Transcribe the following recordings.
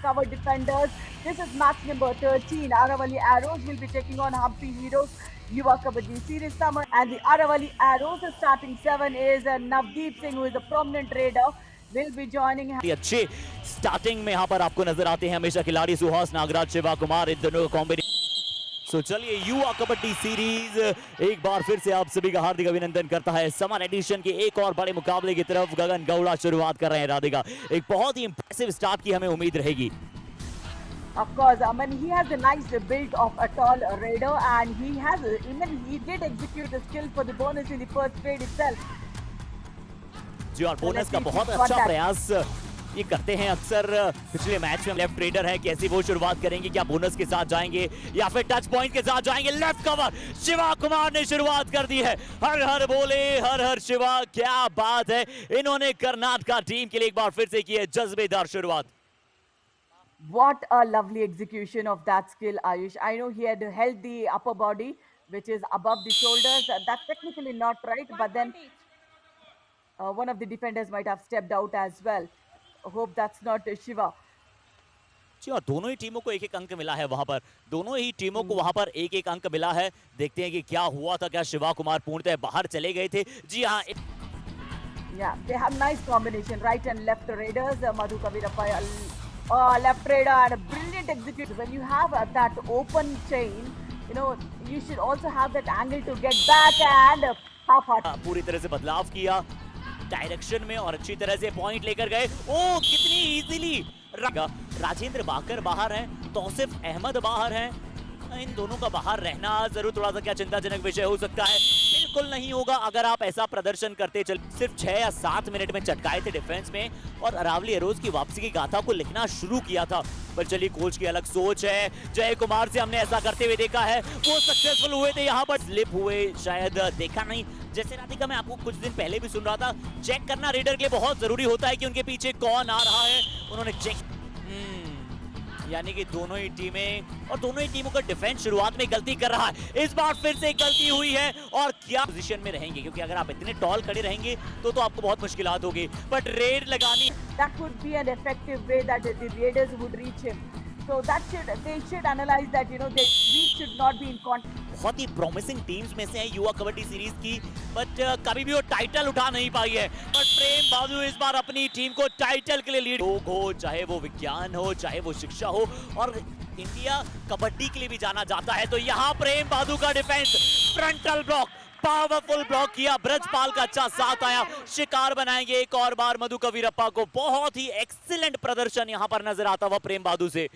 cover defenders. This is match number 13. Aravali Arrows will be taking on Hampi Heroes Yuva Kabaddi Series Summer. And the Aravali Arrows starting 7 is Navdeep Singh, who is a prominent raider, will be joining. अच्छे starting में यहाँ पर आपको नजर आते हैं हमेशा खिलाड़ी सुहास नागराज, शिवा कुमार, इन दोनों का कॉम्बिनेशन। सो चलिए युवा कबड्डी सीरीज एक बार फिर से आप सभी का हार्दिक अभिनंदन करता है। समर एडिशन के एक और बड़े मुकाबले की तरफ गगन गौड़ा शुरुआत कर रहे हैं। राधिका, एक बहुत ही इंप्रेसिव स्टार्ट की हमें उम्मीद रहेगी। Of course, I mean, he has a nice build of a tall raider, and he did execute the skill for the bonus in the first trade itself. जी, और बोनस का बहुत अच्छा प्रयास ये करते हैं अक्सर। पिछले मैच में लेफ्ट रेडर है, कैसी वो शुरुआत करेंगे, क्या बोनस के साथ जाएंगे या फिर टच पॉइंट के साथ जाएंगे। लेफ्ट कवर शिवा कुमार ने शुरुआत कर दी है। हर हर बोले, हर हर शिवा, क्या बात है। इन्होंने कर्नाटका टीम के लिए एक बार फिर से की है जज्बेदार शुरुआत। What a lovely execution of that skill, Ayush. I know he had held the upper body, which is above the shoulders. That's technically not right, but then one of the defenders might have stepped out as well. Hope that's not Shiva. जी, और दोनों ही टीमों को एक एक अंक मिला है वहां पर। दोनों ही टीमों को वहां पर एक एक अंक मिला है। देखते हैं कि क्या हुआ था। क्या शिवा कुमार पूर्णतः बाहर चले गए थे? जी हाँ। Yeah, they have nice combination, right and left raiders. Madhu Kavirappa, left raider, and a brilliant execution. When you have that open chain, you know, you should also have that angle to get back and half-heart. पूरी तरह से बदलाव किया direction में और अच्छी तरह से पॉइंट लेकर गए। ओ, कितनी इजीली। राजेंद्र बाकर बाहर हैं, तौसिफ अहमद बाहर हैं। इन दोनों का बाहर रहना जरूर थोड़ा सा क्या चिंताजनक विषय हो सकता है। बिल्कुल नहीं होगा अगर आप ऐसा प्रदर्शन करते चल। सिर्फ 6 या 7 मिनट में चटकाए थे डिफेंस में और अरावली एरोज की वापसी की गाथा को लिखना शुरू किया था। पर चलिए, कोच की अलग सोच है। जय कुमार से हमने ऐसा करते हुए देखा है, वो सक्सेसफुल हुए थे। यहाँ पर स्लिप हुए, शायद देखा नहीं। जैसे राधिका, मैं आपको कुछ दिन पहले भी सुन रहा था, चेक करना रेडर के लिए बहुत जरूरी होता है कि उनके पीछे कौन आ रहा है। उन्होंने चेक, यानी कि दोनों ही टीमों का डिफेंस शुरुआत में गलती कर रहा है। इस बार फिर से गलती हुई है और क्या पोजीशन में रहेंगे, क्योंकि अगर आप इतने टॉल खड़े रहेंगे तो आपको बहुत मुश्किलात होगी। बट रेड लगानी, that would be an effective way that the raiders would reach him. So they should analyze that, you know, their reach should not be in contact. बहुत ही प्रॉमिसिंग टीम्स में से है युवा कबड्डी सीरीज की, but कभी भी वो टाइटल उठा नहीं पाई है। बट प्रेम बाबू इस बार अपनी टीम को टाइटल के लिए लीड हो, चाहे वो विज्ञान हो, चाहे वो शिक्षा हो, और इंडिया कबड्डी के लिए भी जाना जाता है। तो यहाँ प्रेम बाबू का defence, frontal block, powerful block किया। ब्रजपाल का अच्छा साथ आया। शिकार बनाएंगे एक और बार मधु कवीरप्पा को। बहुत ही एक्सीलेंट प्रदर्शन यहाँ पर नजर आता हुआ प्रेम बादू से।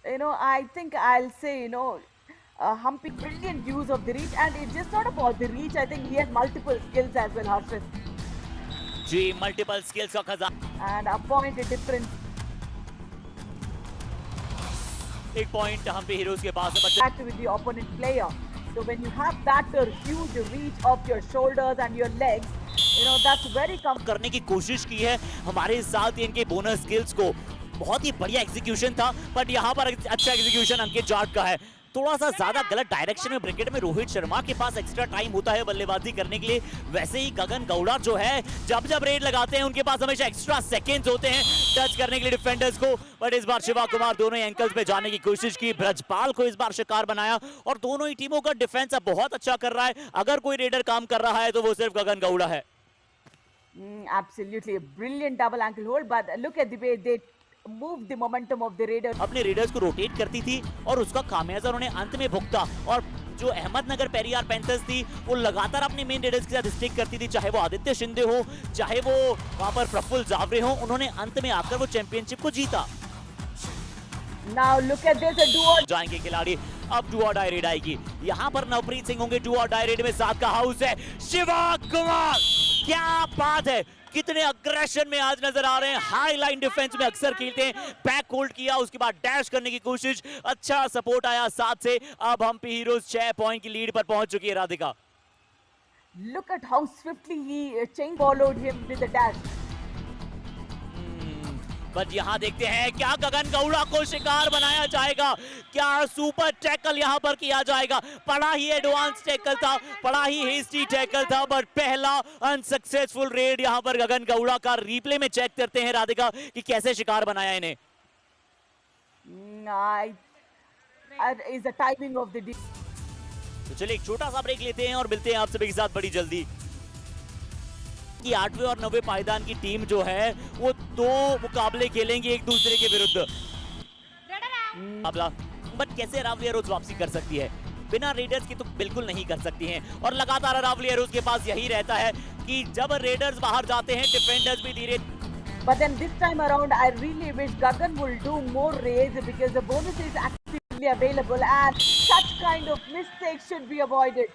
You know, I think I'll say, you know, Humpy, brilliant use of the reach, and it's just not about the reach. I think he has multiple skills as well, Harshit. Ji, multiple skills का खजाना। And a point difference. एक point Hampi heroes के पास है। Back with the opponent player. So when you have that huge reach of your shoulders and your legs, you know, that's very करने की कोशिश की है हमारे साथ इनके बोनस स्किल्स को। बहुत ही बढ़िया एग्जीक्यूशन था, बट यहाँ पर अच्छा एग्जीक्यूशन अंकित जाट का है। थोड़ा सा ज्यादा गलत डायरेक्शन में ब्रिकेट में रोहित शर्मा के पास एक्स्ट्रा टाइम होता है बल्लेबाजी करने के लिए। वैसे ही गगन गौड़ा जो है, जब रेड लगाते हैं उनके पास हमेशा एक्स्ट्रा सेकंड्स होते हैं टच करने के लिए डिफेंडर्स को। बट इस बार शिवा कुमार दोनों एंकल्स पे जाने की कोशिश की। ब्रजपाल को इस बार शिकार बनाया और दोनों ही टीमों का डिफेंस अब बहुत अच्छा कर रहा है। अगर कोई रेडर काम कर रहा है तो वो सिर्फ गगन गौड़ा है। Absolutely, a brilliant double ankle hold, but look at the way they move the momentum of the raiders. अपने रेडर्स को रोटेट करती थी और उसका खामियाजा उन्होंने अंत में भुगता। और जो अहमदनगर पेरियार पैंथर्स थी, वो लगातार अपने मेन रेडर्स के साथ स्टिक करती थी, चाहे वो आदित्य शिंदे हो, चाहे वो वहां पर प्रफुल्ल जावरे हो। उन्होंने अंत में आकर वो चैंपियनशिप को जीता। Now look at this, a duo. जाएंगे खिलाड़ी, अब डू और डाई रेड आएगी। यहाँ पर नवप्रीत सिंह होंगे। डू और डाई रेड में साथ का हाउस है शिवा कुमार। क्या बात है, कितने अग्रेशन में आज नजर आ रहे हैं। हाई लाइन डिफेंस में अक्सर खेलते हैं। बैक होल्ड किया, उसके बाद डैश करने की कोशिश, अच्छा सपोर्ट आया साथ से। अब हम्पी हीरोज 6 पॉइंट की लीड पर पहुंच चुकी है। Radhika, Look at how swiftly he chain followed him with the dash. But यहाँ देखते हैं क्या गगन गौड़ा को शिकार बनाया जाएगा, क्या सुपर टैकल यहाँ पर किया जाएगा। बड़ा ही एडवांस टैकल था, बड़ा ही हेस्टी टैकल था, बट पहला अनसक्सेसफुल रेड यहाँ पर गगन गौड़ा का। रिप्ले में चेक करते हैं राधिका कि कैसे शिकार बनाया इन्हें। Is the timing of the तो चलिए एक छोटा सा ब्रेक लेते हैं और मिलते हैं आप सभी के साथ बड़ी जल्दी। कि 8वें और 9वें पायदान की टीम जो है वो 2 मुकाबले खेलेंगे एक दूसरे के विरुद्ध। बट कैसे अरावली एरोज वापसी कर सकती है? बिना रेडर्स की तो बिल्कुल नहीं कर सकती हैं। और लगातार अरावली एरोज के पास यही रहता है कि जब रेडर्स बाहर जाते हैं डिफेंडर्स भी धीरे। But then this time around, I really wish Gagan will do more raids because the bonus is actively available and such kind of mistakes should be avoided.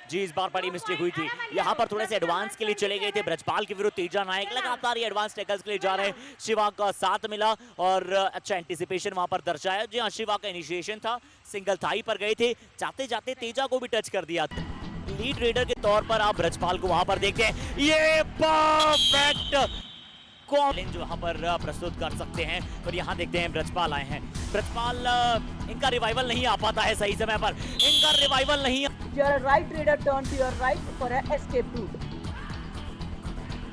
जी इस बार बड़ी मिस्टेक हुई थी। यहाँ पर थोड़े से एडवांस के लिए चले गए थे ब्रजपाल के विरुद्ध तेजा नायक। लगातार ये एडवांस टैकल्स के लिए जा रहे हैं। शिवा का साथ मिला और अच्छा एंटिसिपेशन वहां पर दर्शाया। जी हाँ, शिवा का इनिशिएशन था, सिंगल थाई पर गए थे, जाते जाते तेजा को भी टच कर दिया। लीड रेडर के तौर पर आप ब्रजपाल को वहां पर देखते हैं। ये परफेक्ट चैलेंज वहां पर प्रस्तुत कर सकते हैं। पर यहाँ देखते हैं ब्रजपाल आए हैं। ब्रजपाल इनका रिवाइवल नहीं आ पाता है सही समय पर, इनका रिवाइवल नहीं। Your right raider turn to your right for an escape route.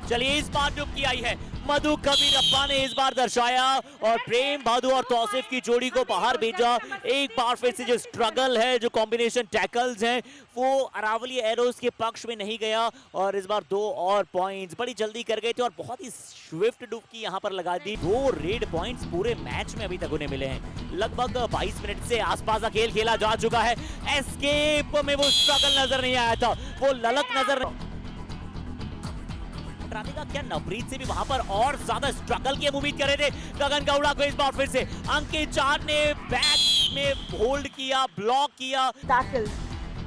चलिए इस बार डुबकी आई है। मधु कबीरप्पा ने इस बार दर्शाया और प्रेम भादु और तौसिफ की जोड़ी को बाहर भेजा। एक बार फिर से जो स्ट्रगल है, जो कॉम्बिनेशन टैकल्स हैं, वो अरावली एरोज के पक्ष में नहीं गया और इस बार 2 और पॉइंट्स बड़ी जल्दी कर गए थे और बहुत ही स्विफ्ट डुबकी यहाँ पर लगा दी। 2 रेड पॉइंट्स पूरे मैच में अभी तक उन्हें मिले हैं। लगभग 22 मिनट से आसपास का खेल खेला जा चुका है। एस्केप में वो स्ट्रगल नजर नहीं आया था, वो ललक नजर नहीं। राधिका क्या नवप्रीत से भी वहां पर और ज्यादा स्ट्रगल की उम्मीद कर रहे थे गगन गौड़ा को। इस बार फिर से अंकित चार ने बैक में होल्ड किया, ब्लॉक किया। Tackles.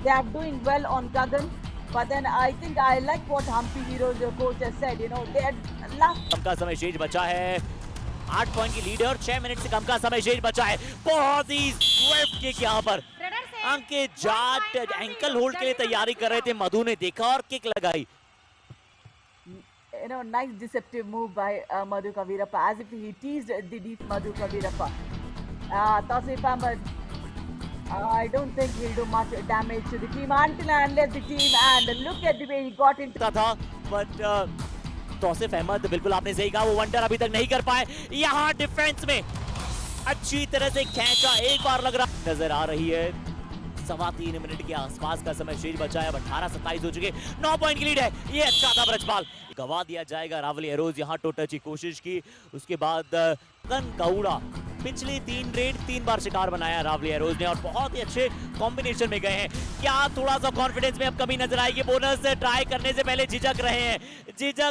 They are doing well on Gagan, but then I think I like what Hampi Heroes coach has said. You know, they had last. कम का समय शेष बचा है, 8 पॉइंट की लीड है और 6 मिनट से कम का समय शेष बचा है। बहुत ही स्विफ्ट किक यहाँ पर अंकित जाट एंकल होल्ड के लिए तैयारी कर रहे थे। मधु ने देखा और किक लगाई। You know, nice deceptive move by Madhu Kavirappa, as if he teased the deep Madhu Kavirappa. Tausif Ahmed, I don't think he'll do much damage to the team until and unless the team, and look at the way he got into. था but Tausif Ahmad बिल्कुल आपने सही कहा, वो wonder अभी तक नहीं कर पाए। यहाँ डिफेंस में अच्छी तरह से खींचा, एक बार लग रहा नजर आ रही है। 3.25 मिनट के आसपास का समय शेष बचा है। 18-27 हो चुके, 9 पॉइंट की लीड है। ये अच्छा था ब्रजपाल, गवा दिया जाएगा। रावली एरोज यहाँ टो टच की कोशिश की, उसके बाद गगन गौड़ा पिछले 3 रेड 3 बार शिकार बनाया रावली एरोज ने और बहुत ही अच्छे कॉम्बिनेशन में गए हैं। क्या थोड़ा सा कॉन्फिडेंस में अब कमी नजर आएगी? बोनस ट्राई करने से पहले झिझक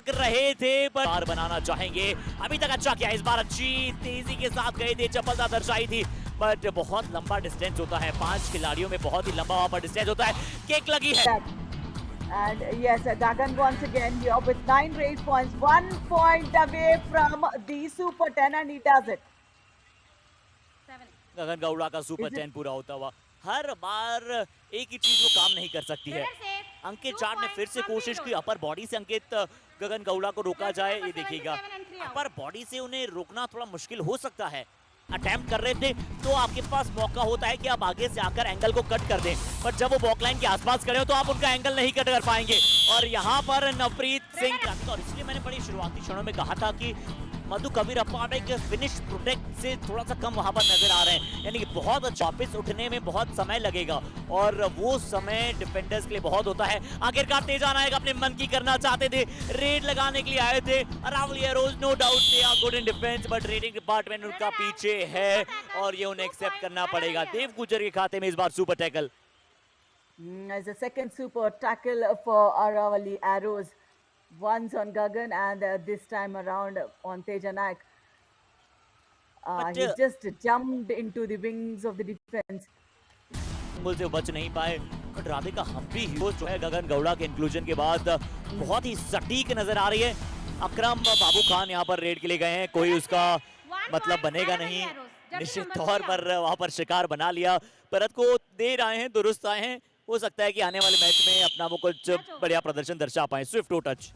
रहे थे पर बार बनाना चाहेंगे। अभी तक अच्छा किया, इस बार अच्छी तेजी के साथ गए थे, चपलता दर्शाई थी, बट बहुत लंबा डिस्टेंस होता है। 5 खिलाड़ियों में बहुत ही लंबा वहां पर डिस्टेंस होता है। किक लगी है। And yes, Gagan once again here with 9 race points, 1 point away from the Super 10, and he does it. गगन गौड़ा का सुपर 10 पूरा होता हुआ। हर बार एक ही चीज वो काम नहीं कर सकती है। अंकित चार ने फिर से कोशिश की, अपर बॉडी से अंकित गगन गौड़ा को रोका जाए। ये देखिएगा, अपर बॉडी से उन्हें रोकना थोड़ा मुश्किल हो सकता है। अटेम्प्ट कर रहे थे तो आपके पास मौका होता है कि आप आगे से आकर एंगल को कट कर दें, बट जब वो बॉकलाइन के आसपास खड़े हो तो आप उनका एंगल नहीं कट कर पाएंगे। और यहाँ पर नवप्रीत सिंह, और इसलिए मैंने बड़ी शुरुआती क्षणों में कहा था कि मधु कबीरप्पा के फिनिश प्रोटेक्ट से थोड़ा सा कम वहां पर नजर आ रहे हैं, यानी कि बहुत वापस उठने में बहुत समय लगेगा और वो समय डिफेंडर्स के लिए बहुत होता है। आखिरकार तेजा नायक अपने मन की करना चाहते थे, रेड लगाने के लिए आए थे। Aravalli arrows no doubt they are good in defence, but raiding department उनका पीछे है और ये उन्हें एक्सेप्ट करना पड़ेगा। देव गुजर के खाते में इस बार super tackle. As a second super tackle for Aravali Arrows, once on Gagan and this time around on Teja Naik. He just jumped into the wings of the defense. से बच नहीं पाए, बट राधिका हम्पी हीरोज जो है गगन गौड़ा के inclusion के बाद बहुत ही सटीक नजर आ रही है। अकरम बाबू खान यहाँ पर रेड के लिए गए हैं, कोई उसका मतलब बनेगा नहीं, निश्चित तौर पर वहां पर शिकार बना लिया। परत को दे रहे हैं, दुरुस्त आए हैं, हो सकता है कि आने वाले मैच में अपना वो कुछ बढ़िया प्रदर्शन दर्शा पाए। Swift touch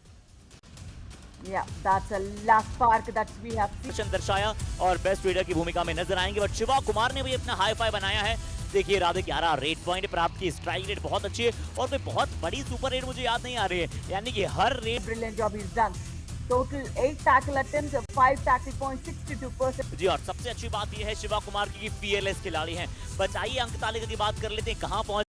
Yeah, that's a last spark that we have seen. प्रदर्शन दर्शाया और बेस्ट रीडर की भूमिका में नजर आएंगे, बट शिवा कुमार ने भी अपना हाई फाई बनाया है। देखिए राधे 11 रेट पॉइंट प्राप्त की, स्ट्राइक रेट बहुत अच्छी है और कोई बहुत बड़ी सुपर रेट मुझे याद नहीं आ रही है, यानी कि हर rate. Brilliant job he's done. Total 8 tackle attempts, 5 tackle points, 62%. जी, और सबसे अच्छी बात यह है शिवा कुमार की fearless खिलाड़ी हैं। बचाइए अंक तालिका की बात कर लेते हैं, कहां पहुंच